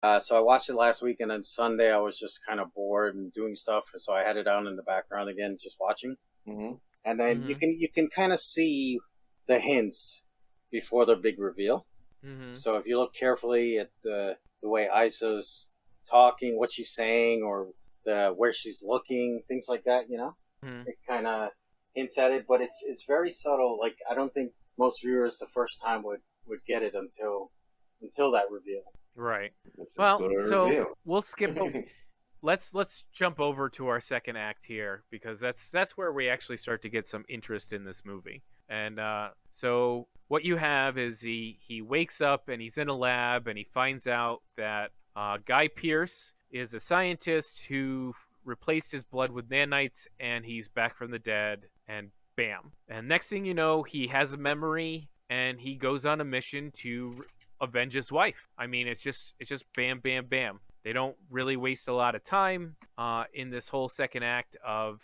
So I watched it last week, and then Sunday I was just kind of bored and doing stuff, so I had it on in the background again, just watching. Hmm. And then you Mm-hmm. can kind of see the hints before the big reveal. Mm-hmm. So if you look carefully at the way Isa's talking, what she's saying, or the where she's looking, things like that, Mm-hmm. it kind of hints at it, but it's very subtle. Like I don't think most viewers the first time would get it until that reveal. Right. Let's just Well, go to a so reveal. we'll skip. Let's jump over to our second act here because that's where we actually start to get some interest in this movie. And so what you have is he wakes up and he's in a lab and he finds out that Guy Pearce is a scientist who replaced his blood with nanites and he's back from the dead and bam. And next thing you know, he has a memory and he goes on a mission to avenge his wife. I mean, it's just bam, bam, bam. They don't really waste a lot of time in this whole second act of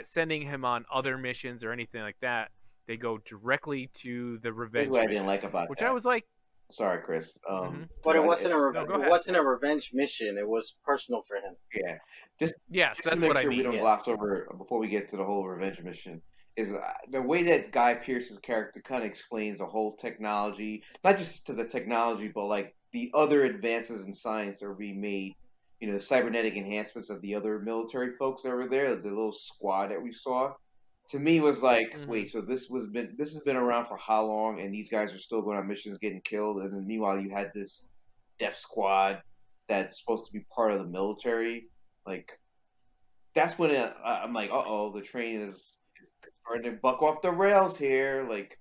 sending him on other missions or anything like that. They go directly to the Here's revenge what I mission, didn't like about which I that. was like, Sorry, Chris. Mhm. But it I- wasn't no, go it ahead. wasn't a revenge mission. It was personal for him. yeah. Just Yes, just to that's make what I sure we mean. don't Yeah. gloss over before we get to the whole revenge mission is the way that Guy Pearce's character kind of explains the whole technology, not just to the technology, but like the other advances in science are being made. You know, the cybernetic enhancements of the other military folks that were there, the little squad that we saw. To me, was like, Mhm. wait, so this has been around for how long, and these guys are still going on missions, getting killed, and then meanwhile you had this death squad that's supposed to be part of the military, like that's when I'm like, oh, the train is starting to buck off the rails here. Like,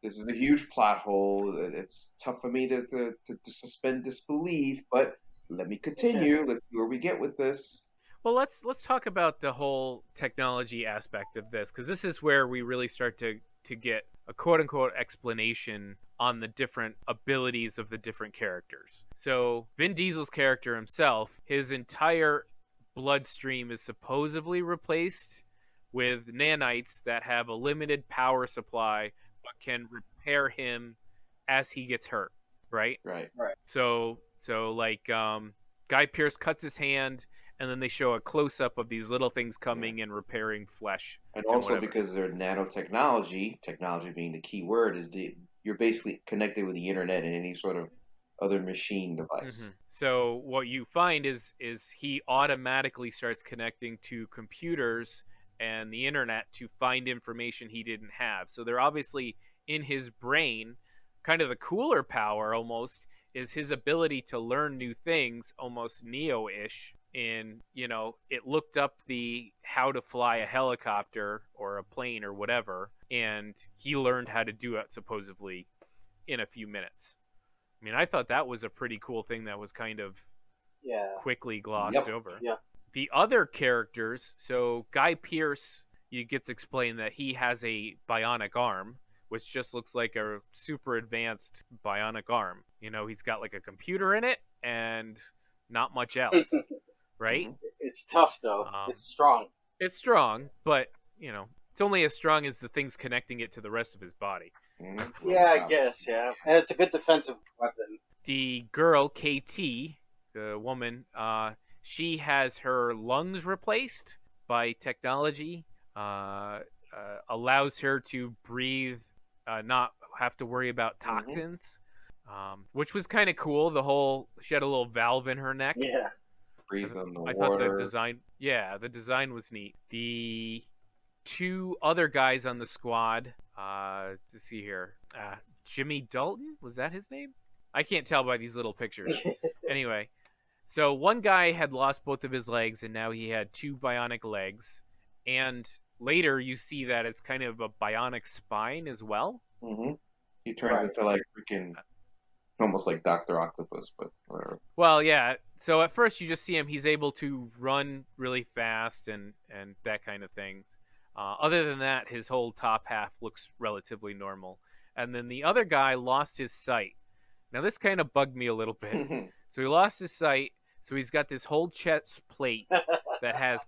this is a huge plot hole. It's tough for me to suspend disbelief, but let me continue. Let's see where we get with this. Well, let's talk about the whole technology aspect of this because this is where we really start to get a quote unquote explanation on the different abilities of the different characters. So Vin Diesel's character himself, his entire bloodstream is supposedly replaced with nanites that have a limited power supply but can repair him as he gets hurt, right? Right. So like Guy Pearce cuts his hand and then they show a close up of these little things coming and repairing flesh. And also whatever. because they're nanotechnology, technology being the key word, you're basically connected with the internet and any sort of other machine device. Mm-hmm. So what you find is he automatically starts connecting to computers and the internet to find information he didn't have. So they're obviously in his brain. Kind of the cooler power almost is his ability to learn new things, almost Neo-ish. In it looked up the how to fly a helicopter or a plane or whatever, and he learned how to do it supposedly in a few minutes. I mean, I thought that was a pretty cool thing that was kind of quickly glossed over. Yeah. The other characters, so Guy Pearce, it gets explained that he has a bionic arm, which just looks like a super advanced bionic arm. He's got like a computer in it and not much else, right? It's tough though. It's strong. It's strong, but it's only as strong as the things connecting it to the rest of his body. Mm-hmm. Yeah, I guess. Yeah, and it's a good defensive weapon. The girl KT, the woman, she has her lungs replaced by technology. Allows her to breathe, not have to worry about toxins, which was kind of cool. She had a little valve in her neck. Yeah. Breathe on the I water. thought the design was neat. The two other guys on the squad, to see here, Jimmy Dalton, was that his name? I can't tell by these little pictures. Anyway, so one guy had lost both of his legs and now he had two bionic legs, and later you see that it's kind of a bionic spine as well. Mm-hmm. He turns into like freaking almost like Dr. Octopus, but whatever. Well, yeah. So at first you just see him; he's able to run really fast and that kind of things. Other than that, his whole top half looks relatively normal. And then the other guy lost his sight. Now this kind of bugged me a little bit. So he lost his sight. So he's got this whole chest plate that has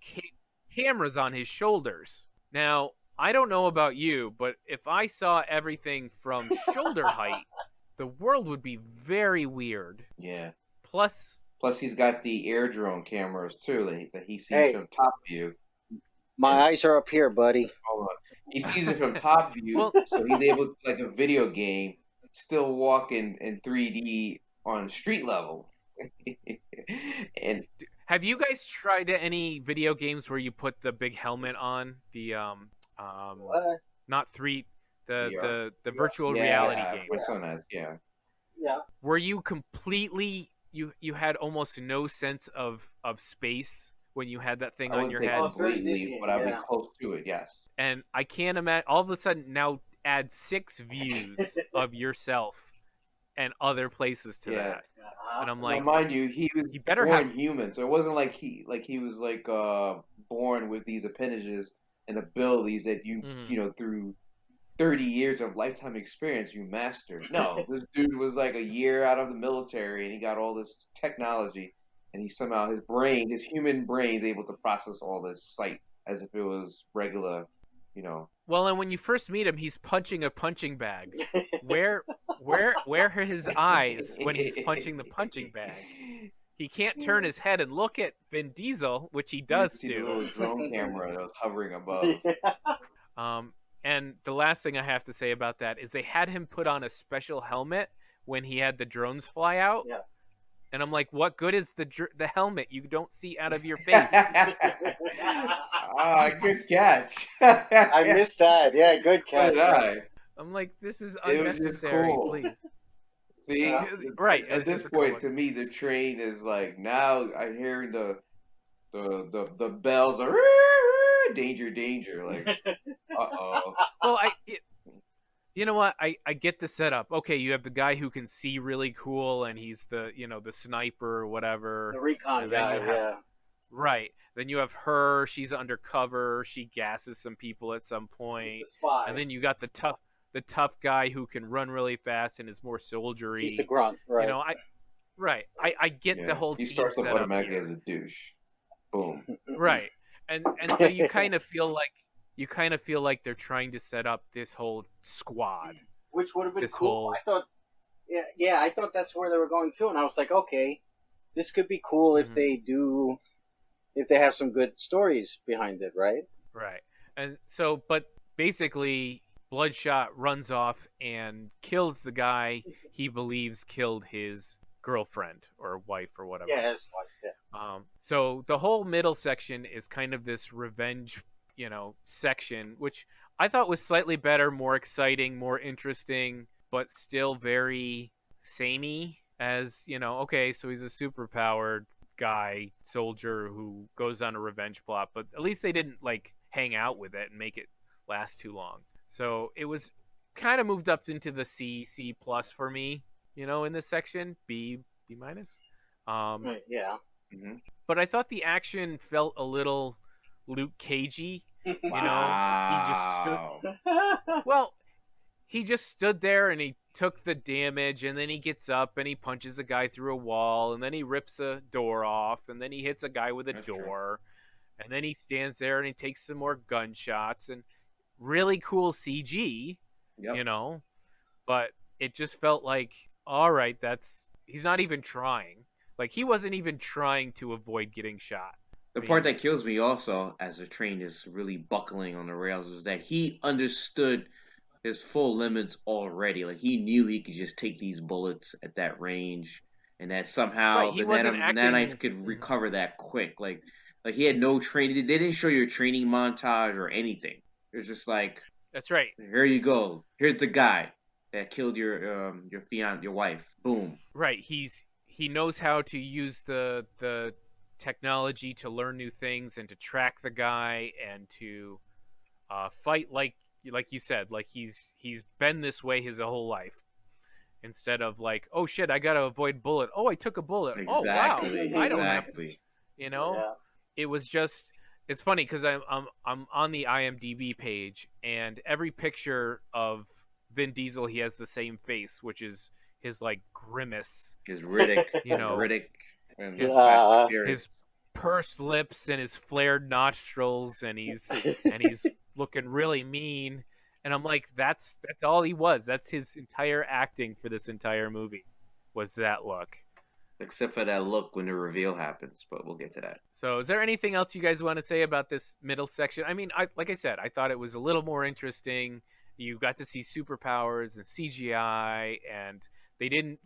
cameras on his shoulders. Now I don't know about you, but if I saw everything from shoulder height, the world would be very weird. Yeah. Plus, he's got the air drone cameras too that he sees Hey. from top view. My eyes are up here, buddy. Hold on. He sees it from top view, Well- so he's able to, like a video game, still walk in 3D on street level. And have you guys tried any video games where you put the big helmet on? The What? not three, VR. the virtual yeah, reality yeah, game. my son has, yeah. Yeah. Were you completely you had almost no sense of space when you had that thing I on wouldn't your say head? completely, but I'd be yeah. close to it, yes. And I can't imagine all of a sudden now add 6 views of yourself and other places to Yeah. that. And I'm like, now, mind you, he was you better born have human, so it wasn't like he was born with these appendages and abilities that you through 30 years of lifetime experience you mastered. No, this dude was like a year out of the military and he got all this technology, and he somehow his human brain is able to process all this sight as if it was regular, Well, and when you first meet him, he's punching a punching bag. Where are his eyes when he's punching the punching bag? He can't turn his head and look at Vin Diesel, which he does see the do. little drone camera that was hovering above. And the last thing I have to say about that is they had him put on a special helmet when he had the drones fly out. Yeah. And I'm like, what good is the helmet? You don't see out of your face. Good catch. I missed that. Yeah, good So catch. did I. I'm like, this is It was just unnecessary, cool. please. See, Right. At it's this just a point, cool to me, the train is like now. I hear the bells are danger, danger. Like, uh-oh. Well, you know what? I get the setup. Okay, you have the guy who can see really cool, and he's the the sniper or whatever. The recon And then guy, you have- yeah. Right. Then you have her. She's undercover. She gasses some people at some point. He's the spy. And then you got the tough guy who can run really fast and is more soldiery. He's the grunt, right? I get Yeah, the whole he team starts off setup automatically here. as a douche. Boom. Right. And so you kind of feel like they're trying to set up this whole squad. Which would have been This cool. whole- I thought, yeah, I thought that's where they were going to, and I was like, okay, this could be cool if they have some good stories behind it, right? Right. And so, but basically, Bloodshot runs off and kills the guy he believes killed his girlfriend or wife or whatever. Yeah, that's like, yeah. So the whole middle section is kind of this revenge, section, which I thought was slightly better, more exciting, more interesting, but still very samey. As okay, so he's a superpowered guy soldier who goes on a revenge plot, but at least they didn't like hang out with it and make it last too long. So it was kind of moved up into the C plus for me, in this section, B minus. Right, yeah. Mm-hmm. But I thought the action felt a little Luke Cagey. Wow. He just stood there and he took the damage, and then he gets up and he punches a guy through a wall, and then he rips a door off, and then he hits a guy with a door, and then he stands there and he takes some more gunshots, and really cool CG, but it just felt like, all right, he's not even trying. Like, he wasn't even trying to avoid getting shot. The part that kills me also, as the train is really buckling on the rails, is that he understood his full limits already. Like, he knew he could just take these bullets at that range, and that somehow the nanites could recover that quick. Like he had no training. They didn't show you a training montage or anything. It was just like, that's right. Here you go. Here's the guy that killed your wife. Boom. Right. He knows how to use the technology to learn new things and to track the guy and to fight like you said, like he's been this way his whole life, instead of like, oh shit, I gotta avoid bullet. Oh, I took a bullet. Exactly. Oh wow, I don't have Exactly. to. It was just, it's funny because I'm on the IMDb page, and every picture of Vin Diesel, he has the same face, which is his like grimace, His Riddick, Riddick, and his Fast and Furious. his pursed lips and his flared nostrils, and he's looking really mean. And I'm like, that's all he was. That's his entire acting for this entire movie, was that look. Except for that look when the reveal happens, but we'll get to that. So, is there anything else you guys want to say about this middle section? I mean, like I said, I thought it was a little more interesting. You got to see superpowers and CGI, and they didn't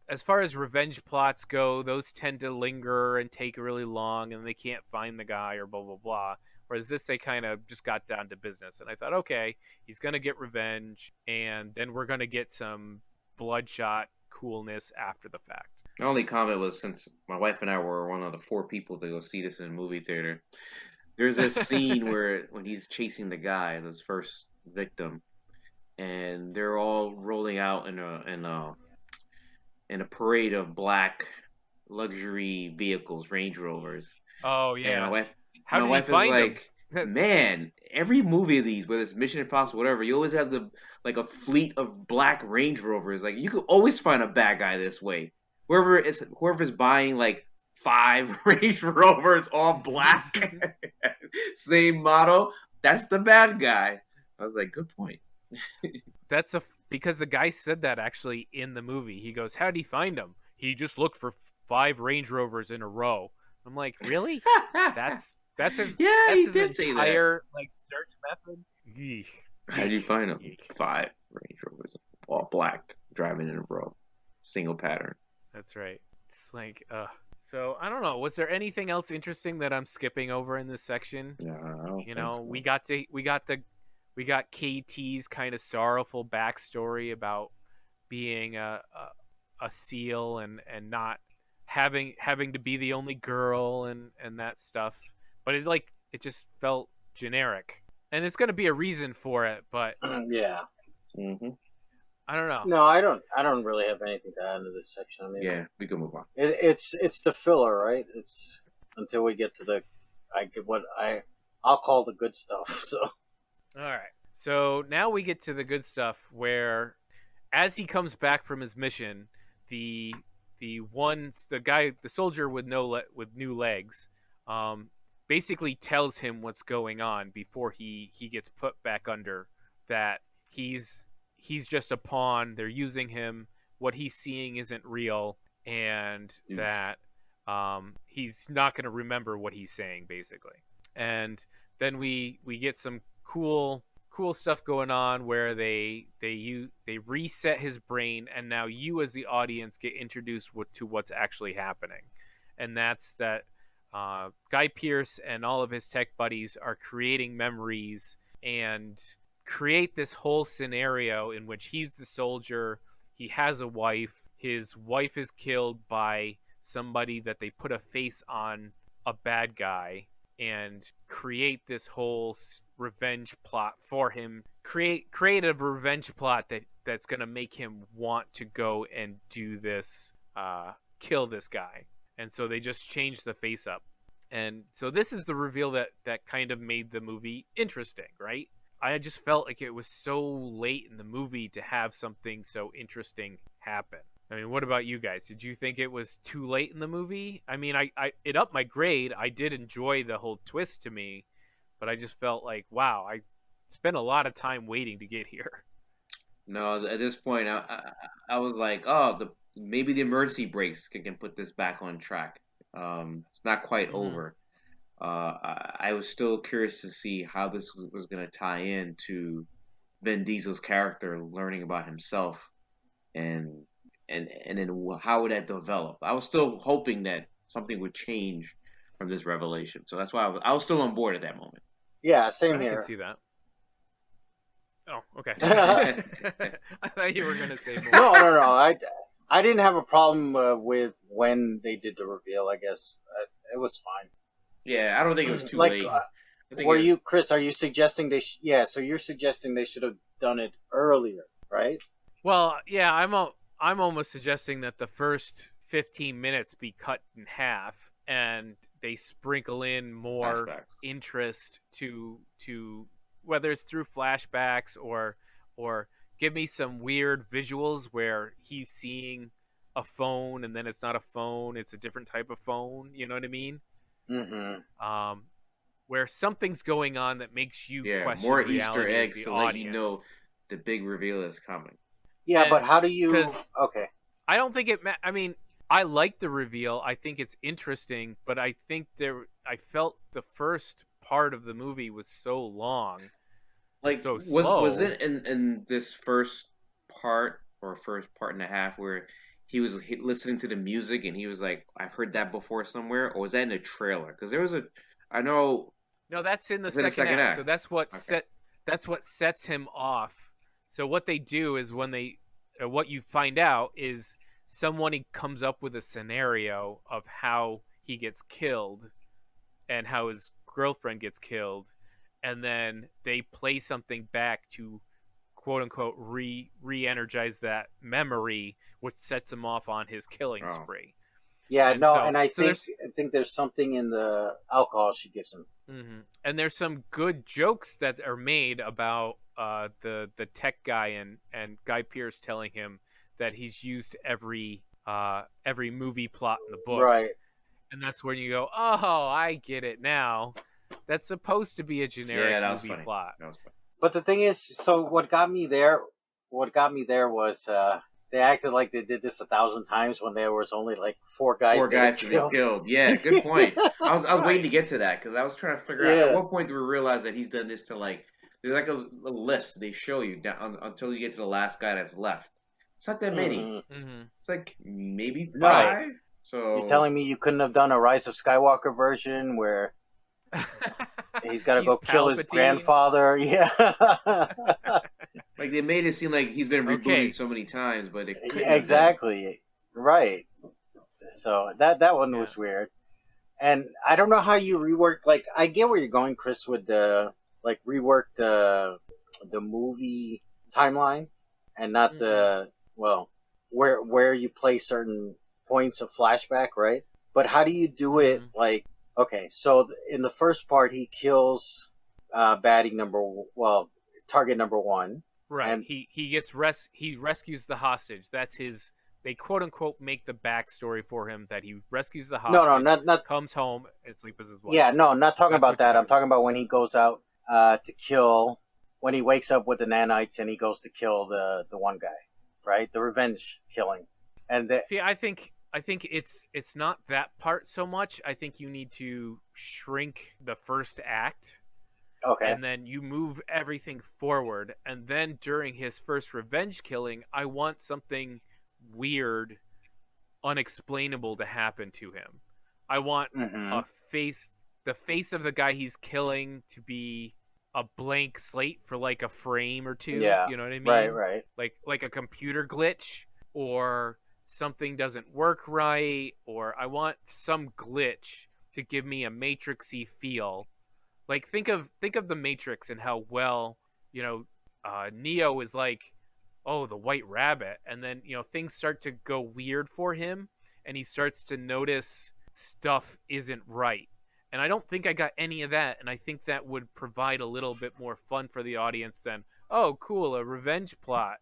as far as revenge plots go, those tend to linger and take really long, and they can't find the guy or blah blah blah. Whereas this, they kind of just got down to business, and I thought, okay, he's gonna get revenge, and then we're gonna get some Bloodshot coolness after the fact. My only comment was, since my wife and I were one of the 4 people to go see this in a movie theater, there's this scene where when he's chasing the guy, this first victim, and they're all rolling out in a parade of black luxury vehicles, Range Rovers. Oh yeah. And How my did wife he find is like, man, every movie of these, whether it's Mission Impossible, whatever, you always have a fleet of black Range Rovers. Like, you could always find a bad guy this way. Whoever's buying like 5 Range Rovers, all black, same model, that's the bad guy. I was like, good point. Because the guy said that actually in the movie. He goes, "How'd he find him? He just looked for 5 Range Rovers in a row." I'm like, really? That's his. Yeah, that's he his did say that. entire search method. Yeesh. How do you find them? Yeesh. 5 Range Rovers, all black, driving in a row, single pattern. That's right. It's like, So I don't know. Was there anything else interesting that I'm skipping over in this section? No, I don't think so. we got KT's kind of sorrowful backstory about being a SEAL and not having to be the only girl and that stuff. But it just felt generic. And it's going to be a reason for it, but Yeah. Mm-hmm. I don't know. No, I don't really have anything to add to this section. I mean, Yeah, we can move on. it's the filler, right? It's until we get to I'll call the good stuff. So, All right. So now we get to the good stuff where, as he comes back from his mission, the soldier with new legs, basically tells him what's going on before he gets put back under, that he's just a pawn. They're using him. What he's seeing isn't real, and that he's not going to remember what he's saying, basically. And then we get some cool stuff going on where they reset his brain, and now you as the audience get introduced to what's actually happening. And that's that Guy Pearce and all of his tech buddies are creating memories and create this whole scenario in which he's the soldier. He has a wife. His wife is killed by somebody that they put a face on, a bad guy, and create this whole revenge plot for him. Create a revenge plot that's going to make him want to go and do this, kill this guy. And so they just changed the face up. And so this is the reveal that kind of made the movie interesting, right? I just felt like it was so late in the movie to have something so interesting happen. I mean, what about you guys? Did you think it was too late in the movie? I mean, it upped my grade. I did enjoy the whole twist to me, but I just felt like, wow, I spent a lot of time waiting to get here. No, at this point, I was like, oh, maybe the emergency brakes can put this back on track. It's not quite over. I was still curious to see how this was going to tie in to Vin Diesel's character learning about himself, and then how would that develop. I was still hoping that something would change from this revelation. So that's why I was still on board at that moment. yeah, same I here. can see that. Oh, okay. I thought you were going to say more. No. I didn't have a problem with when they did the reveal. I guess it was fine. Yeah, I don't think it was too Like, late. Chris? Are you suggesting so you're suggesting they should have done it earlier, right? Well, yeah, I'm almost suggesting that the first 15 minutes be cut in half, and they sprinkle in more Flashbacks. interest to whether it's through flashbacks or give me some weird visuals where he's seeing a phone and then it's not a phone, it's a different type of phone. You know what I mean? Mm-hmm. where something's going on that makes you Yeah, question more reality Easter as eggs the to audience. let you know the big reveal is coming. Yeah, but And- how do you? 'cause- Okay. I don't think it. I mean, I like the reveal. I think it's interesting, but I think I felt the first part of the movie was so long, Like, so was slow. it in this first part or first part and a half where he was listening to the music and he was like, "I've heard that before somewhere," or was that in a trailer? Because there was I know No, that's in the it's in the second act. So act. that's what Okay. that's what sets him off. So what they do is when what you find out is someone comes up with a scenario of how he gets killed and how his girlfriend gets killed, and then they play something back to quote unquote re-energize that memory, which sets him off on his killing Oh. spree. Yeah, And no, so- and I so think there's something in the alcohol she gives him. Mm-hmm. And there's some good jokes that are made about the tech guy and Guy Pearce telling him that he's used every movie plot in the book, Right. and that's when you go, oh, I get it now. That's supposed to be a generic Yeah, that was movie funny. plot. That was funny. But the thing is, so what got me there was they acted like they did this 1,000 times when there was only like 4 guys. 4 guys to get killed. Yeah, good point. I was Right. waiting to get to that because I was trying to figure out Yeah. at what point do we realize that he's done this to like there's like a list they show you down until you get to the last guy that's left. It's not that many. Mhm. Mm-hmm. It's like maybe 5. Right. So You're telling me you couldn't have done a Rise of Skywalker version where he's got to go kill his Palpatine. grandfather? Yeah. like they made it seem like he's been rebooted Okay. so many times, but it couldn't have Yeah, exactly. Right. So that one was weird. And I don't know how you rework, like, I get where you're going, Chris, with rework the movie timeline and not where you play certain points of flashback, right? But how do you do it? Mhm. Like, okay, so in the first part, he kills target number 1. Right. And- He gets he rescues the hostage. That's his. They quote unquote make the backstory for him that he rescues the hostage. No, not comes home and sleeps with his wife. yeah, no, not talking That's about what that. you're I'm talking about when he goes out to kill, when he wakes up with the nanites and he goes to kill the one guy, right? The revenge killing, and See, I think it's not that part so much. I think you need to shrink the first act, okay, and then you move everything forward. And then during his first revenge killing, I want something weird, unexplainable to happen to him. I want the face of the guy he's killing to be a blank slate for like a frame or two. Yeah, You know what I mean? right. Like a computer glitch, or something doesn't work right, or I want some glitch to give me a Matrixy feel. Like think of the Matrix and how well, Neo is like, oh, the white rabbit, and then things start to go weird for him and he starts to notice stuff isn't right. And I don't think I got any of that, and I think that would provide a little bit more fun for the audience than, oh, cool, a revenge plot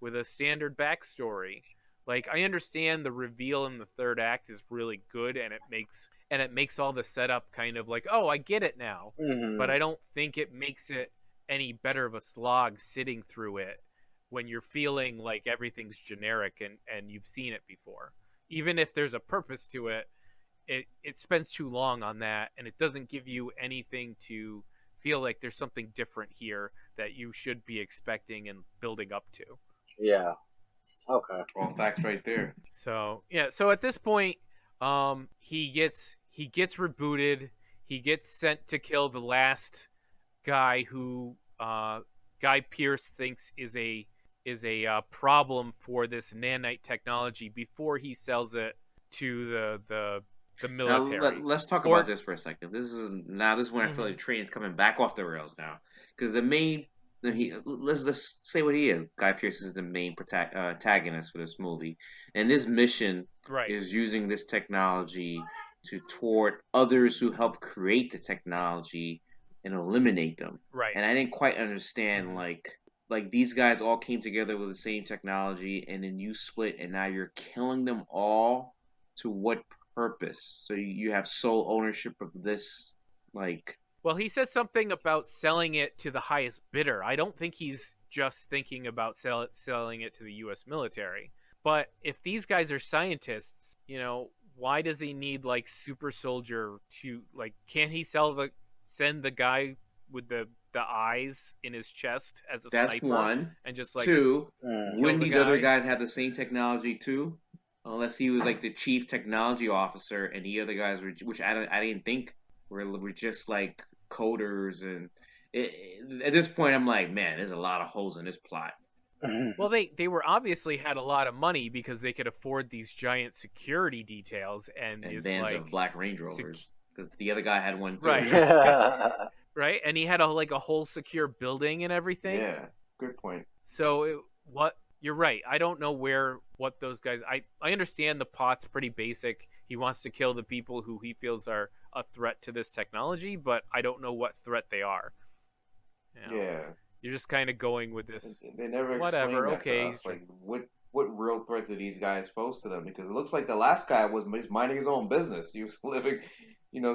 with a standard backstory. Like, I understand the reveal in the third act is really good, and it makes all the setup kind of like, oh, I get it now. Mhm. But I don't think it makes it any better of a slog sitting through it when you're feeling like everything's generic and you've seen it before. Even if there's a purpose to it, it spends too long on that, and it doesn't give you anything to feel like there's something different here that you should be expecting and building up to. Yeah. Okay. All facts right there. So at this point, he gets rebooted. He gets sent to kill the last guy who Guy Pearce thinks is a problem for this nanite technology before he sells it to the military. Now, let's talk about this for a second. This is when I feel like the train is coming back off the rails now, because let's say what he is. Guy Pearce is the main antagonist for this movie, and his mission is using this technology to thwart others who help create the technology and eliminate them. Right. And I didn't quite understand like these guys all came together with the same technology, and then you split, and now you're killing them all. To what purpose? So you have sole ownership of this Well, he says something about selling it to the highest bidder. I don't think he's just thinking about selling it to the U.S. military. But if these guys are scientists, why does he need like super soldier to like? Can't he send the guy with the eyes in his chest as a That's sniper? one. And just like two. Mm. Wouldn't the these other guy? guys have the same technology too? Unless he was like the chief technology officer, and the other guys were, which I didn't think were just like coders. And at this point, I'm like, man, there's a lot of holes in this plot. Well, they were obviously had a lot of money because they could afford these giant security details and And is bands like of Black Range Rovers, because the other guy had one too. right. Right, and he had a whole secure building and everything. Yeah, good point. So you're right. I don't know what those guys. I understand the plot's pretty basic. He wants to kill the people who he feels are a threat to this technology, but I don't know what threat they are. Yeah, You're just kind of going with this. they never Whatever. explained that Okay. to us. Like, what real threat do these guys pose to them? Because it looks like the last guy was minding his own business. He was living,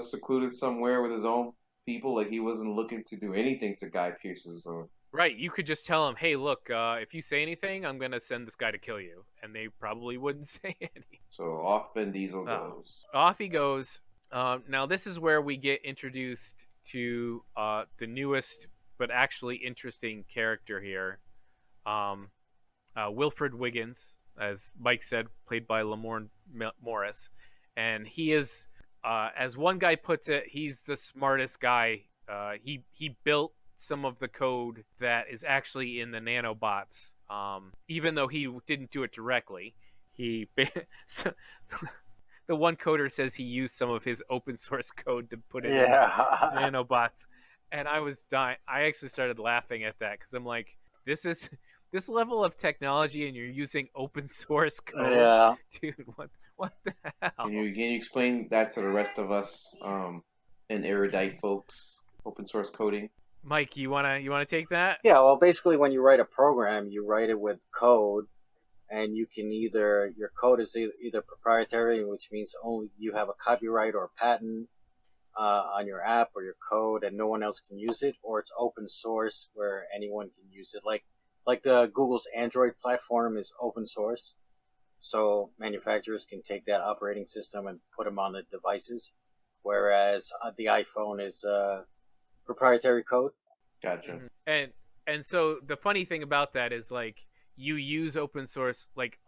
secluded somewhere with his own people. Like, he wasn't looking to do anything to Guy Pearce's. Right, you could just tell him, "Hey, look, if you say anything, I'm gonna send this guy to kill you," and they probably wouldn't say anything. So off Vin Diesel goes. Off he goes. Now this is where we get introduced to the newest but actually interesting character here, Wilford Wiggins, as Mike said, played by Lamorne Morris, and he is, as one guy puts it, he's the smartest guy. He built some of the code that is actually in the nanobots, even though he didn't do it directly. The one coder says he used some of his open source code to put it in nanobots, and I was dying. I actually started laughing at that because I'm like, this level of technology, and you're using open source code. Yeah, dude, what the hell? Can you explain that to the rest of us, and erudite folks? Open source coding. Mike, you wanna take that? Yeah, well, basically, when you write a program, you write it with code, and you can your code is either proprietary, which means only you have a copyright or a patent on your app or your code, and no one else can use it, or it's open source where anyone can use it. Like the Google's Android platform is open source, so manufacturers can take that operating system and put them on the devices, whereas the iPhone is proprietary code. Gotcha. And so the funny thing about that is, like, you use open source. Like,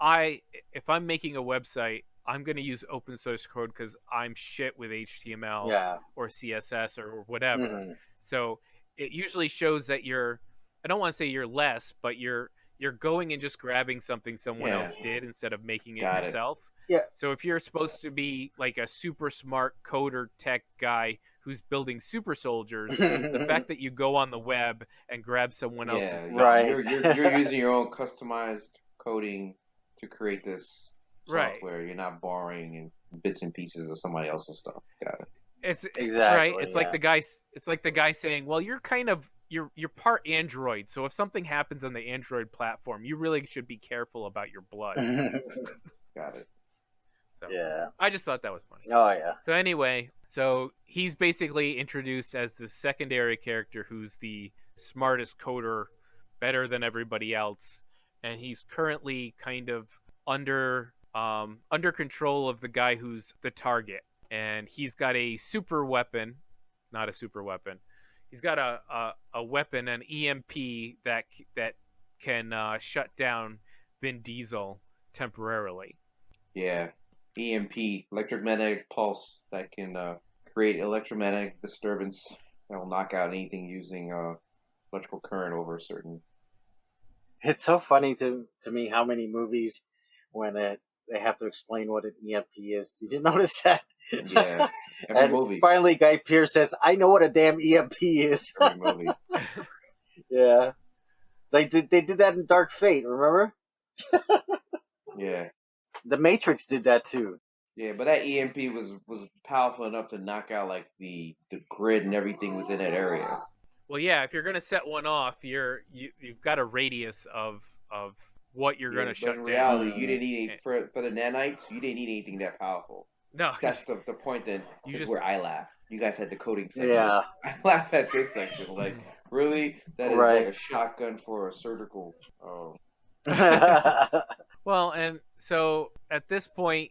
if I'm making a website, I'm going to use open source code because I'm shit with HTML or CSS or whatever. Mm-hmm. So it usually shows that I don't want to say you're less, but you're going and just grabbing something someone else did instead of making it yourself. Yeah. So if you're supposed to be like a super smart coder tech guy who's building super soldiers, the fact that you go on the web and grab someone else's stuff. Right. You're using your own customized coding to create this software. You're not borrowing bits and pieces of somebody else's stuff. Got it. It's exactly right. It's like the guy saying, "Well, you're part Android, so if something happens on the Android platform, you really should be careful about your blood." Got it. So, yeah. I just thought that was funny. Oh, yeah. So anyway, he's basically introduced as the secondary character who's the smartest coder, better than everybody else, and he's currently kind of under control of the guy who's the target, and he's got a super weapon, not a super weapon. He's got a weapon, an EMP that can shut down Vin Diesel temporarily. Yeah. EMP, electromagnetic pulse, that can create electromagnetic disturbance that will knock out anything using electrical current over a certain. It's so funny to me how many movies when they have to explain what an EMP is. Did you notice that? Yeah, every movie. Finally, Guy Pearce says, "I know what a damn EMP is." Every movie. Yeah, they did that in Dark Fate. Remember? Yeah. The Matrix did that too. Yeah, but that EMP was powerful enough to knock out like the grid and everything within that area. Well, yeah, if you're gonna set one off, you've got a radius of what you're gonna shut in down. reality, you didn't need for the nanites. You didn't need anything that powerful. No, That's the point. Then You is just- where I laugh. You guys had the coding section. Yeah. I laugh at this section. Like, really? That is Right. like a shotgun for a surgical. Oh, well, and so at this point,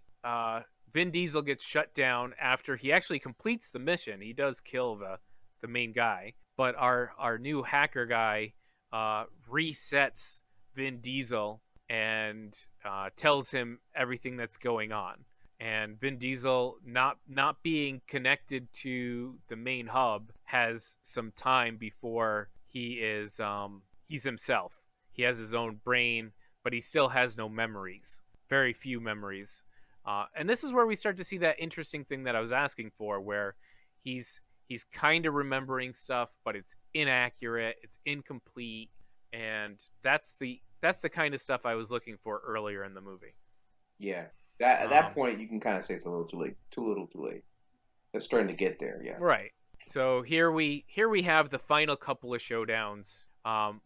Vin Diesel gets shut down after he actually completes the mission. He does kill the main guy, but our new hacker guy resets Vin Diesel and tells him everything that's going on. And Vin Diesel, not being connected to the main hub, has some time before he is he's himself. He has his own brain, but he still has no memories. Very few memories. And this is where we start to see that interesting thing that I was asking for, where he's kind of remembering stuff, but it's inaccurate, it's incomplete, and that's the kind of stuff I was looking for earlier in the movie. yeah. At that point, you can kind of say it's a little too late. Too little, too late. It's starting to get there. Yeah. Right. So here we have the final couple of showdowns,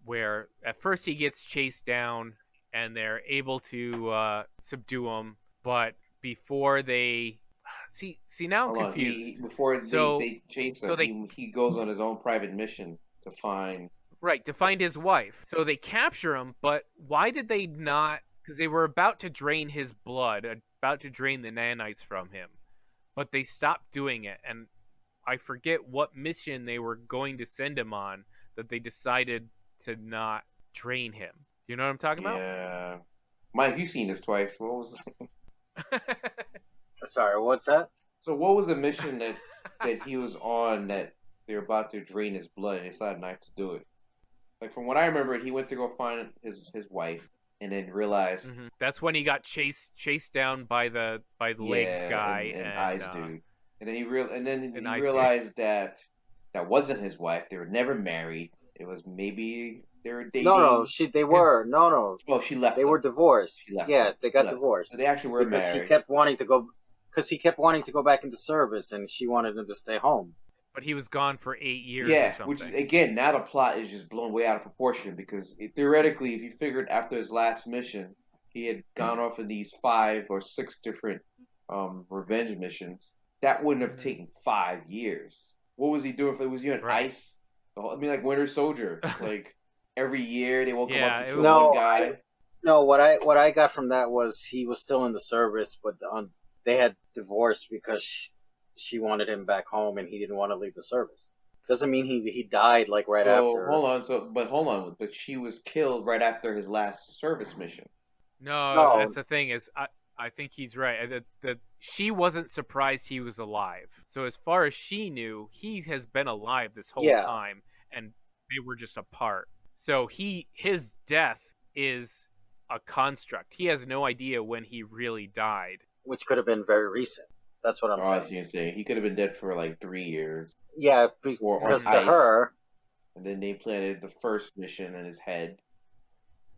where at first he gets chased down and they're able to subdue him, but before they see now I'm Hold on. confused. Before they chase him, so they- he goes on his own private mission to find. Right, to find his wife. So they capture him, but why did they not? Because they were about to drain his blood, about to drain the nanites from him, but they stopped doing it. And I forget what mission they were going to send him on that they decided to not drain him. You know what I'm talking Yeah. Mike, you've seen this twice. What was? about? Sorry, what's that? So what was the mission that he was on that they were about to drain his blood and they decided not to do it? Like from what I remember, he went to go find his wife and then realized That's when he got chased down by the legs guy and eyes dude, and then he Eyes realized that wasn't his wife. They were never married. It was maybe they were dating. No, they were. No. Well, she left. They him. were divorced. She left Yeah, him. they got Left. divorced. So they actually were because married. he kept wanting to go. Because he kept wanting to go back into service, and she wanted him to stay home. But he was gone for 8 years or Yeah, something. which is, again, now the plot is just blown way out of proportion because theoretically, if you figured after his last mission, he had gone off of these 5 or 6 different revenge missions, that wouldn't have taken 5 years. What was he doing? Was he on ice? I mean, like Winter Soldier. Like every year they woke him up to kill one guy. No, what I got from that was he was still in the service, but they had divorced because she wanted him back home, and he didn't want to leave the service. Doesn't mean he died like right after. Hold on. But she was killed right after his last service mission. No, that's the thing is I think he's right. That she wasn't surprised he was alive. So as far as she knew, he has been alive this whole time, and they were just apart. So his death is a construct. He has no idea when he really died, which could have been very recent. That's what I'm saying. I was going to say he could have been dead for like 3 years. Yeah, because to her, and then they planted the first mission in his head.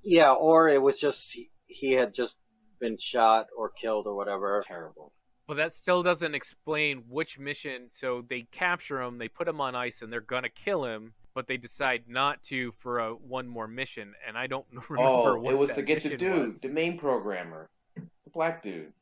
Yeah, or it was just he had just been shot or killed or whatever. Terrible. Well, that still doesn't explain which mission. So they capture him, they put him on ice, and they're gonna kill him, but they decide not to for one more mission. And I don't remember what it was that to get the dude, was. the main programmer, the black dude.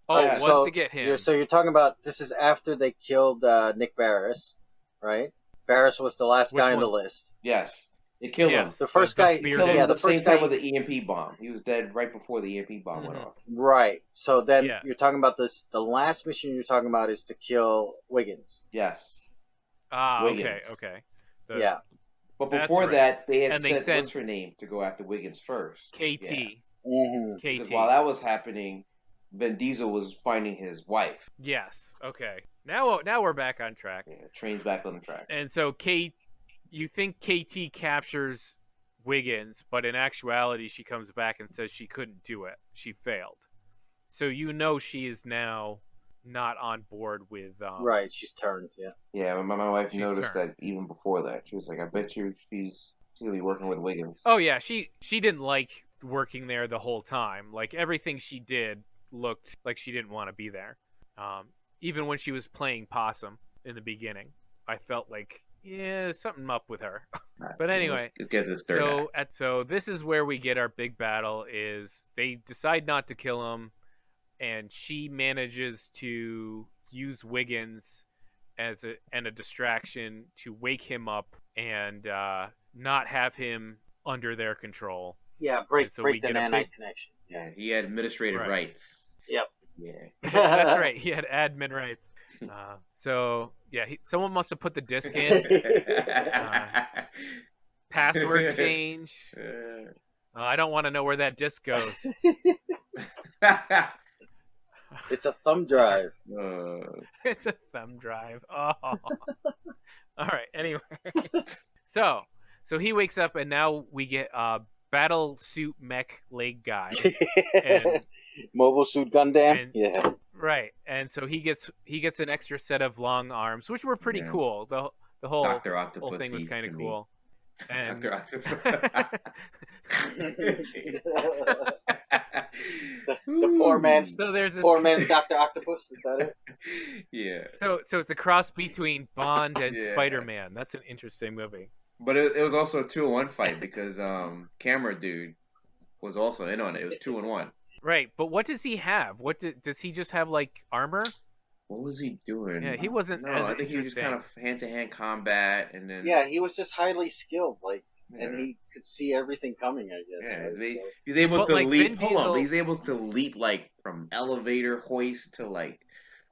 Oh, it was to get him. So you're talking about this is after they killed Nick Barris, right? Barris was the last guy on the list. Yes. They killed him. The first guy, killed him the same time with the EMP bomb. He was dead right before the EMP bomb went off. Right. So then you're talking about this. The last mission you're talking about is to kill Wiggins. Yes. Wiggins. Okay. Yeah. But before that, they had sent what's her name to go after Wiggins first. KT. Yeah. KT. Because while that was happening, Vin Diesel was finding his wife. Yes. Okay. Now we're back on track. Yeah, train's back on the track. And so you think KT captures Wiggins, but in actuality, she comes back and says she couldn't do it. She failed. So she is now not on board with. Right, she's turned. Yeah. Yeah, my wife noticed that even before that. She was like, "I bet you she's gonna be working with Wiggins." Oh yeah, she didn't like working there the whole time. Like everything she did looked like she didn't want to be there. Even when she was playing possum in the beginning, I felt like something up with her. But anyway, let's get this third so this is where we get our big battle. Is they decide not to kill him, and she manages to use Wiggins as a distraction to wake him up and not have him under their control. Yeah, And so we break the get a nanite big- connection. Yeah, he had administrative Right. rights. Yep. Yeah. That's right. He had admin rights. So yeah, someone must have put the disc in. Password change. I don't want to know where that disc goes. It's a thumb drive. It's a thumb drive. Oh. All right. Anyway, so he wakes up, and now we get battle suit mech leg guy. And, Mobile suit Gundam. Yeah. Right, and so he gets an extra set of long arms, which were pretty cool. The whole Dr. Octopus whole thing was kind of cool. And Dr. Octopus. The poor man's so there's this poor man's Dr. Octopus. Is that it? Yeah. So it's a cross between Bond and Yeah. Spider-Man. That's an interesting movie. But it was also a 2-on-1 fight because Camera Dude was also in on it. It was 2-on-1. Right, but what does he have? Does he just have like armor? What was he doing? Yeah, he wasn't No, as I think he was just kind of hand-to-hand combat, and then Yeah, he was just highly skilled, and he could see everything coming. I guess. Yeah, right? So- he's able But, to like, leap. Vin Hold on, Diesel- he's able to leap like from elevator hoist to like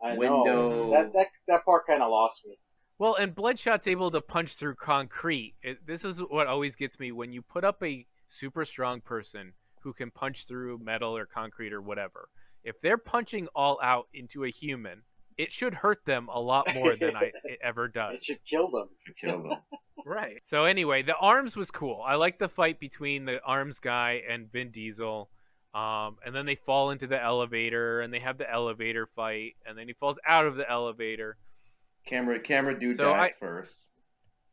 I window. know. That part kind of lost me. Well, and Bloodshot's able to punch through concrete. This is what always gets me when you put up a super strong person who can punch through metal or concrete or whatever. If they're punching all out into a human, it should hurt them a lot more than it ever It does. should kill them. Kill them. Right. So anyway, the arms was cool. I like the fight between the arms guy and Vin Diesel. And then they fall into the elevator, and they have the elevator fight, and then he falls out of the elevator. Camera dude So dies first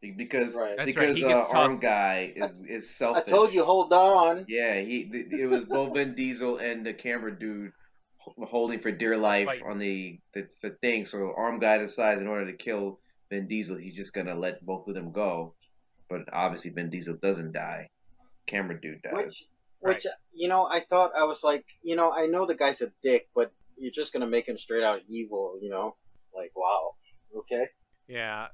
because Right. That's because right, he gets arm tossed. guy is selfish. I told you, hold on. Yeah, it was both Vin Diesel and the camera dude holding for dear life Fight. on the thing. So arm guy decides in order to kill Vin Diesel, he's just gonna let both of them go. But obviously Vin Diesel doesn't die. Camera dude dies. Which I thought, I was like, I know the guy's a dick, but you're just gonna make him straight out evil, Like, wow, okay. Yeah,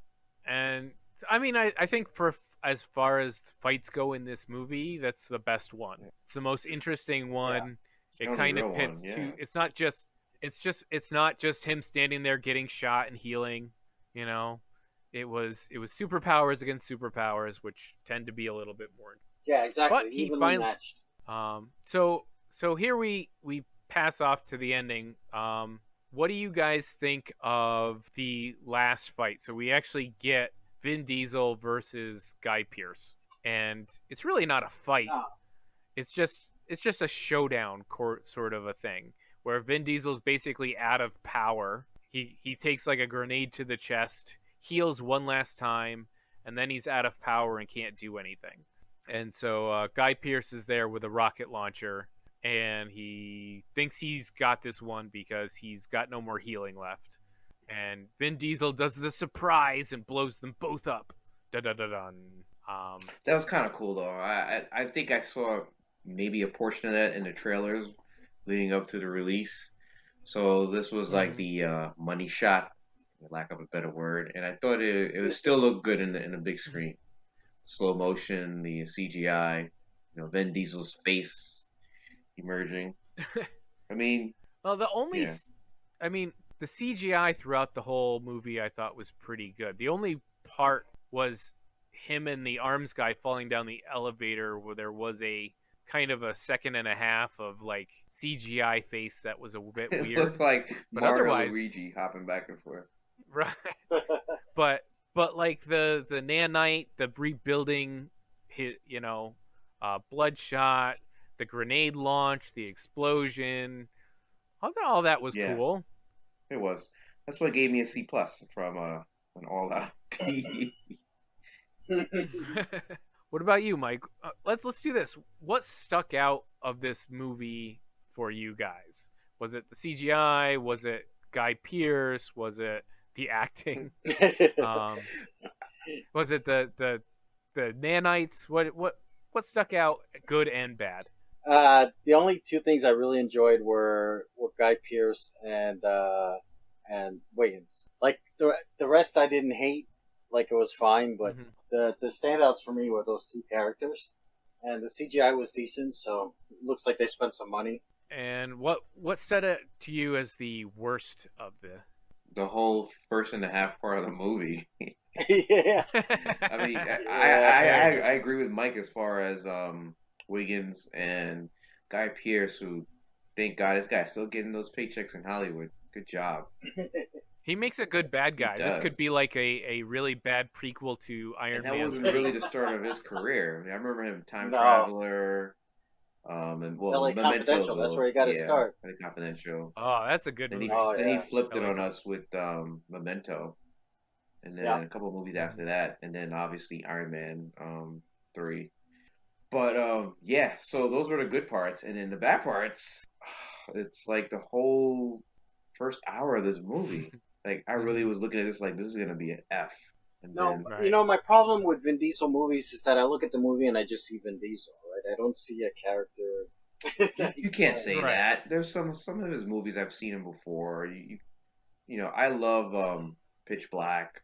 and I mean, I think for as far as fights go in this movie, that's the best one. It's the most interesting one. The It only kind real of pits one, yeah. two. It's not just him standing there getting shot and healing. It was superpowers against superpowers, which tend to be a little bit more. Yeah, exactly. But he Evenly finally- matched. So here we pass off to the ending. What do you guys think of the last fight? So we actually get Vin Diesel versus Guy Pearce, and it's really not a fight. No. It's just a showdown sort of a thing where Vin Diesel's basically out of power. He takes like a grenade to the chest, heals one last time, and then he's out of power and can't do anything. And so Guy Pearce is there with a rocket launcher, and he thinks he's got this one because he's got no more healing left. And Vin Diesel does the surprise and blows them both up. Da-da-da-dun. That was kind of cool though. I think I saw maybe a portion of that in the trailers leading up to the release. So this was like the money shot, for lack of a better word, and I thought it would still look good in the big screen. Slow motion, the CGI, Vin Diesel's face emerging. I mean, Well, the Yeah. CGI throughout the whole movie I thought was pretty good. The only part was him and the arms guy falling down the elevator where there was a kind of a second and a half of like CGI face that was a bit it weird. looked like But Mario otherwise- Luigi hopping back and forth. Right. But like the nanite, the rebuilding, Bloodshot, the grenade launch, the explosion, all that was Yeah. cool. It was. That's what gave me a C+ from an All Out D. What about you, Mike? Let's do this. What stuck out of this movie for you guys? Was it the CGI? Was it Guy Pearce? Was it the acting? Was it the nanites? What stuck out, good and bad? The only two things I really enjoyed were Guy Pearce and Wiggins. Like the rest, I didn't hate. Like it was fine, but the standouts for me were those two characters, and the CGI was decent. So it looks like they spent some money. And what stood out to you as the worst of The whole first and a half part of the movie. Yeah. I mean, I agree with Mike as far as Wiggins and Guy Pearce, who, thank God, this guy's still getting those paychecks in Hollywood. Good job. He makes a good bad guy. He This does. could be like a really bad prequel to Iron And that Man. wasn't really the start of his career. I mean, I remember him Time No. Traveler, and LA Memento. Confidential, that's where you gotta start. LA Confidential. Oh, that's a good Then movie. he flipped it LA on us with Memento, and then a couple of movies after that, and then obviously Iron Man 3. But yeah, so those were the good parts, and then the bad parts, it's like the whole first hour of this movie. Like I really was looking at this like this is gonna be an F. And No, then, you know, my problem with Vin Diesel movies is that I look at the movie and I just see Vin Diesel, right? I don't see a character. you can't say Right. that. There's some of his movies I've seen him before. You know, I love Pitch Black.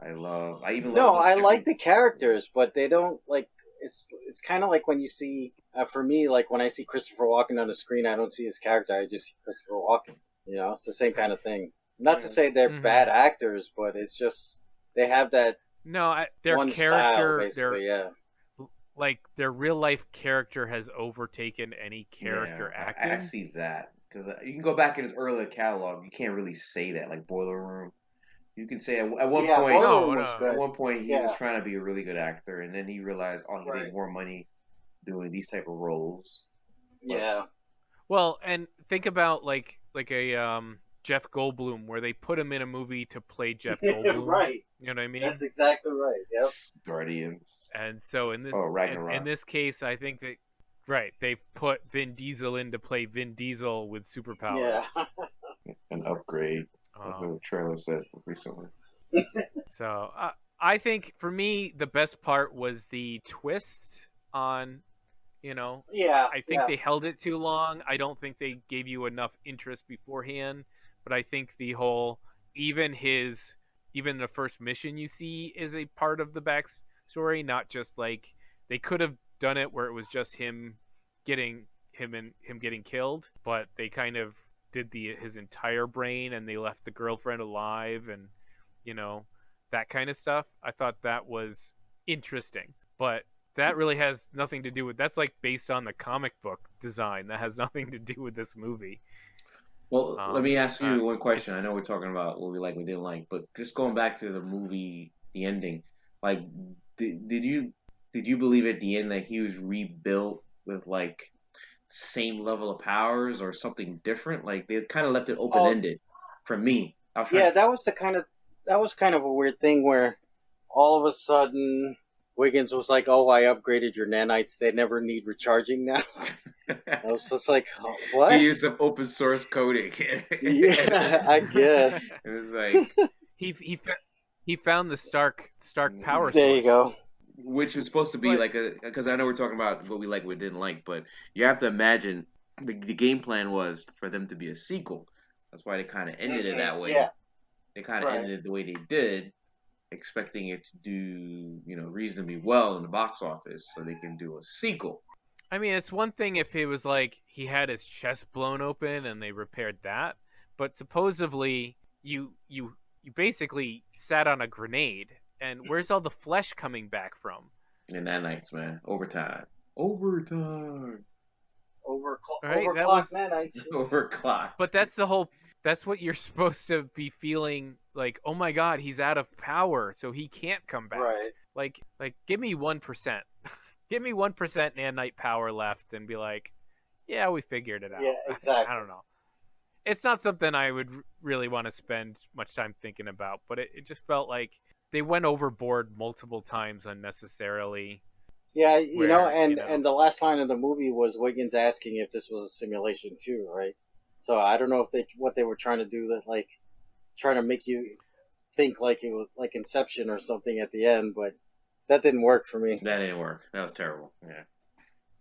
I even love No, the I Skippy- like the characters, but they don't like. It's kind of like when you see, for me, like when I see Christopher Walken on the screen, I don't see his character. I just see Christopher Walken. You know, it's the same kind of thing. Not to say they're bad actors, but it's just they have that No, their one character, style, basically. Yeah. like their real life character has overtaken any character Yeah, acting. I see that because you can go back in his earlier catalog. You can't really say that like Boiler Room. You can say at one Yeah, point, Boiler Room was good. at one point he Yeah. was trying to be a really good actor, and then he realized, oh, he Right. made more money doing these type of roles. Yeah. Well, and think about like a Jeff Goldblum, where they put him in a movie to play Jeff Goldblum. Right. You know what I mean? That's exactly right. Yep. Guardians. And so in this Ragnarok. in this case, I think that they've put Vin Diesel in to play Vin Diesel with superpowers. Yeah. An upgrade, as the trailer said recently. So I think for me the best part was the twist on, you know. Yeah. I think they held it too long. I don't think they gave you enough interest beforehand. But I think the whole even the first mission you see is a part of the backstory, not just like they could have done it where it was just him getting killed, but they kind of did his entire brain and they left the girlfriend alive and, you know, that kind of stuff. I thought that was interesting, but that really has nothing to do with, that's like based on the comic book design. That has nothing to do with this movie. Well, let me ask you one question. I know we're talking about what we like, we didn't like, but just going back to the movie, the ending, like, did you believe at the end that he was rebuilt with like same level of powers or something different? Like they kind of left it open ended for me. That was kind of a weird thing where all of a sudden Wiggins was like, "Oh, I upgraded your nanites. They never need recharging now." I was just like, oh, "What?" He used some open source coding. Yeah, I guess it was like he found the Stark power source. There you go. Which was supposed to be like because I know we're talking about what we like, what we didn't like, but you have to imagine the game plan was for them to be a sequel. That's why they kind of ended it that way. Yeah. They kind of ended it the way they did, expecting it to do, you know, reasonably well in the box office, so they can do a sequel. I mean, it's one thing if it was like he had his chest blown open and they repaired that, but supposedly you basically sat on a grenade, and where's all the flesh coming back from? And that night's, man, overtime. Overclock nanites. Overclock. But that's what you're supposed to be feeling like, oh my god, he's out of power, so he can't come back. Right. Like give me 1%. Give me 1% nanite power left and be like, yeah, we figured it out. Yeah, exactly. I don't know. It's not something I would really want to spend much time thinking about, but it just felt like they went overboard multiple times unnecessarily. Yeah, and the last line of the movie was Wiggins asking if this was a simulation too, right? So I don't know if what they were trying to do, that like trying to make you think like it was like Inception or something at the end, but that didn't work for me. That didn't work. That was terrible. Yeah.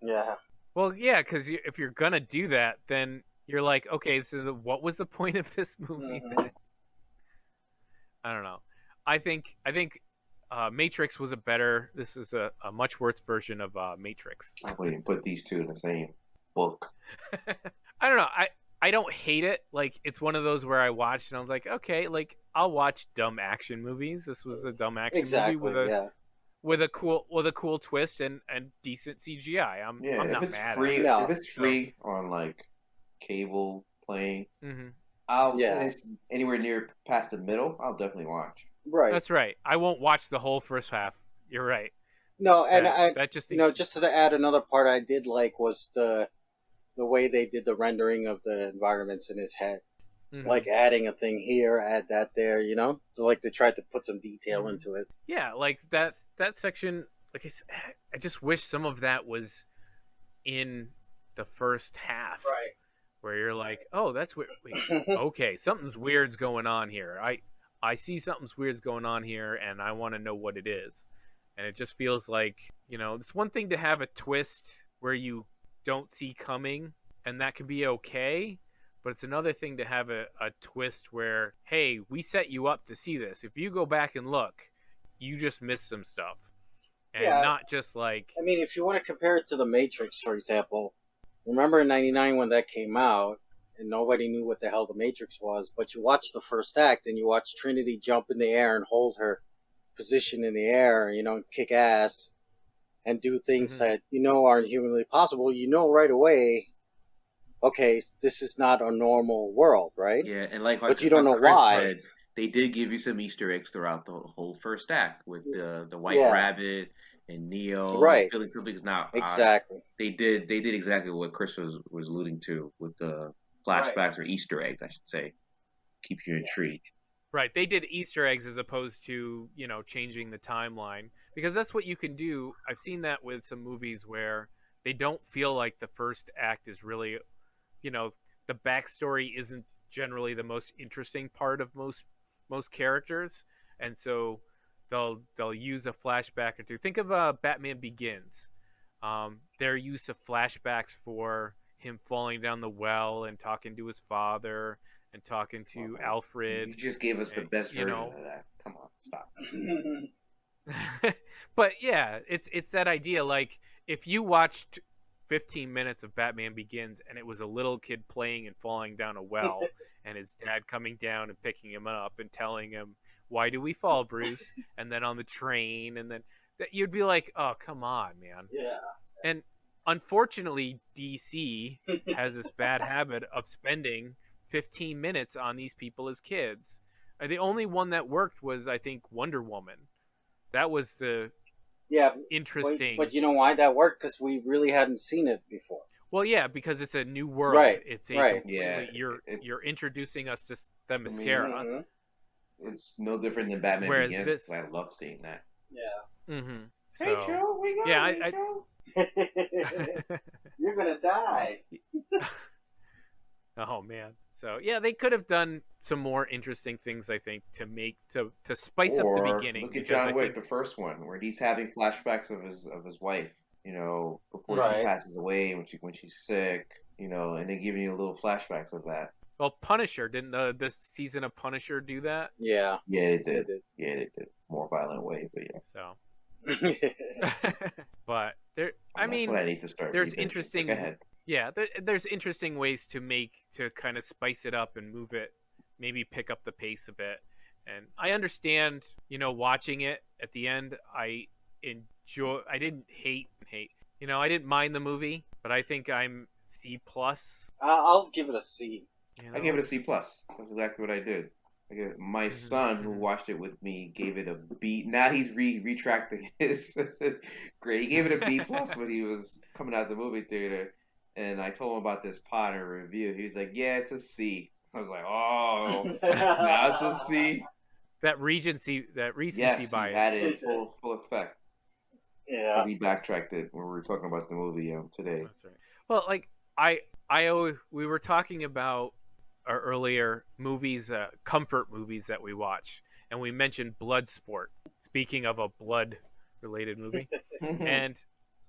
Yeah. Well, yeah, because if you're gonna do that, then you're like, okay, so what was the point of this movie? Then? I don't know. I think Matrix was a better. This is a much worse version of Matrix. I wouldn't even put these two in the same book. I don't know. I don't hate it. Like it's one of those where I watched and I was like, okay, like I'll watch dumb action movies. This was a dumb action movie with a cool twist and decent CGI. I'm not mad at it. If it's free on like cable playing, and it's anywhere near past the middle, I'll definitely watch. Right. That's right. I won't watch the whole first half. You're right. No, and that just just to add another part I did like was the way they did the rendering of the environments in his head. Like adding a thing here, add that there, So like they tried to put some detail into it. Yeah, like that section, like I just wish some of that was in the first half. Right. Where you're like, oh, that's weird. Wait, okay, something's weird's going on here. I see something's weird's going on here, and I want to know what it is. And it just feels like, it's one thing to have a twist where you don't see coming, and that can be okay. But it's another thing to have a twist where, hey, we set you up to see this. If you go back and look, you just missed some stuff. And not just like... I mean, if you want to compare it to The Matrix, for example, remember in 99 when that came out, and nobody knew what the hell The Matrix was, but you watched the first act, and you watched Trinity jump in the air and hold her position in the air, and kick ass, and do things that aren't humanly possible, right away, okay, this is not a normal world, right? Yeah, and but you don't know Chris why. Said, they did give you some Easter eggs throughout the whole first act with the White Rabbit and Neo. Right. Feeling something's not exactly. They did exactly what Chris was alluding to with the flashbacks or Easter eggs, I should say. Keep you intrigued. Right, they did Easter eggs as opposed to, changing the timeline. Because that's what you can do. I've seen that with some movies where they don't feel like the first act is really, the backstory isn't generally the most interesting part of most characters. And so they'll use a flashback or two. Think of Batman Begins. Their use of flashbacks for him falling down the well and talking to his father and talking to Alfred. You just gave us the best version of that. Come on, stop. But yeah, it's that idea. Like if you watched 15 minutes of Batman Begins and it was a little kid playing and falling down a well and his dad coming down and picking him up and telling him, "Why do we fall, Bruce?" and then on the train, and then you'd be like, "Oh, come on, man." Yeah. And unfortunately, DC has this bad habit of spending 15 minutes on these people as kids. The only one that worked was, I think, Wonder Woman. That was the interesting. But you know why that worked? Because we really hadn't seen it before. Well, yeah, because it's a new world. Right. It's a completely, you're introducing us to the mascara. It's no different than Batman Whereas Begins. this, I love seeing that. Yeah. Mm-hmm. So, Hey, Joe, we got Joe. You're gonna die. Oh man. So yeah, they could have done some more interesting things, I think, to spice up the beginning. Look at John Wick, the first one, where he's having flashbacks of his wife, before she passes away, when she's sick, and they're giving you little flashbacks of that. Well, Punisher didn't this season of Punisher do that? Yeah. Yeah, it did. Yeah, it did. More violent way, but yeah. So. But there, that's what I need to start. There's interesting. Go ahead. Yeah, there's interesting ways to kind of spice it up and move it, maybe pick up the pace a bit. And I understand, watching it at the end, I didn't hate. I didn't mind the movie, but I think I'm C+. I'll give it a C. I gave it a C+. That's exactly what I did. My son, who watched it with me, gave it a B. Now he's retracting his grade. He gave it a B+ when he was coming out of the movie theater. And I told him about this pod in a review. He was like, "Yeah, it's a C." I was like, "Oh, now it's a C." That recency bias. Yes, he had it full effect. Yeah. We backtracked it when we were talking about the movie today. That's right. Well, like we were talking about our earlier movies, comfort movies that we watch, and we mentioned Bloodsport. Speaking of a blood-related movie, and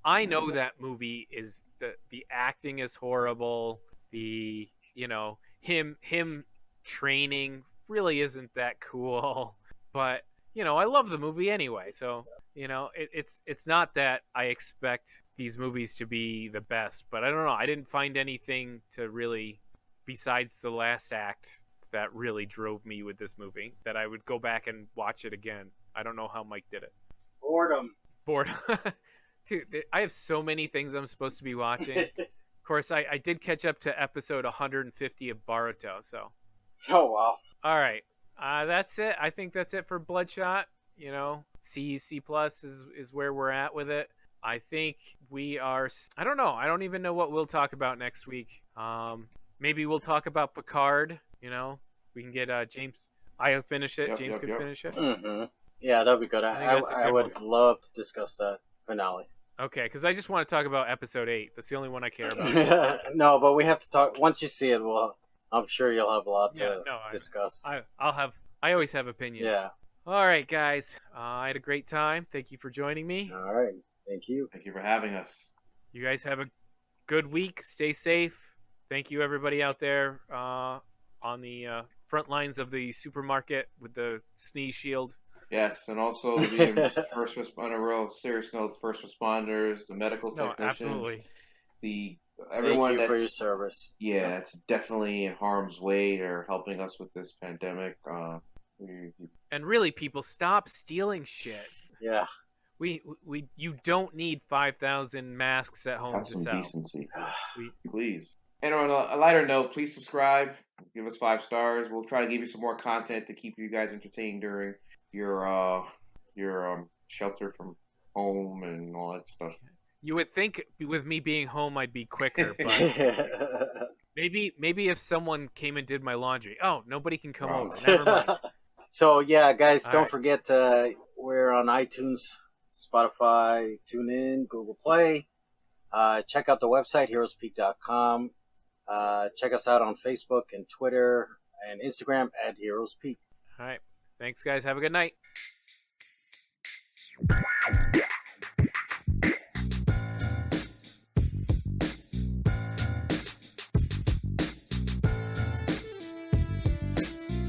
I know that movie is the acting is horrible. The him training really isn't that cool. But I love the movie anyway. So it's not that I expect these movies to be the best, but I don't know. I didn't find anything to really, besides the last act, that really drove me with this movie that I would go back and watch it again. I don't know how Mike did it. Boredom. Dude, I have so many things I'm supposed to be watching. Of course, I did catch up to episode 150 of Boruto. So. Oh wow. All right. That's it. I think that's it for Bloodshot. C plus is where we're at with it. I think we are. I don't know. I don't even know what we'll talk about next week. Maybe we'll talk about Picard. We can get James. I finish it. James can finish it. Mm-hmm. Yeah, that'd be good. I would love to discuss that finale. Okay, because I just want to talk about episode 8. That's the only one I care about. No, but we have to talk once you see it. Well, I'm sure you'll have a lot to discuss. I always have opinions. Yeah. All right, guys. I had a great time. Thank you for joining me. All right. Thank you. Thank you for having us. You guys have a good week. Stay safe. Thank you, everybody out there on the front lines of the supermarket with the sneeze shield. Yes, and also the on a real serious note, first responders, the medical technicians, everyone. Thank you for your service. Yeah, it's definitely in harm's way. They're helping us with this pandemic. And really, people, stop stealing shit. Yeah. You don't need 5,000 masks at home Have to some sell. decency, please. And on a lighter note, please subscribe. Give us 5 stars. We'll try to give you some more content to keep you guys entertained during your shelter from home and all that stuff. You would think with me being home I'd be quicker, but maybe if someone came and did my laundry. Oh, nobody can come over. Never mind. So yeah, guys, don't forget we're on iTunes, Spotify, TuneIn, Google Play. Check out the website heroespeak.com. Check us out on Facebook and Twitter and Instagram at Heroes Peak. All right. Thanks, guys. Have a good night.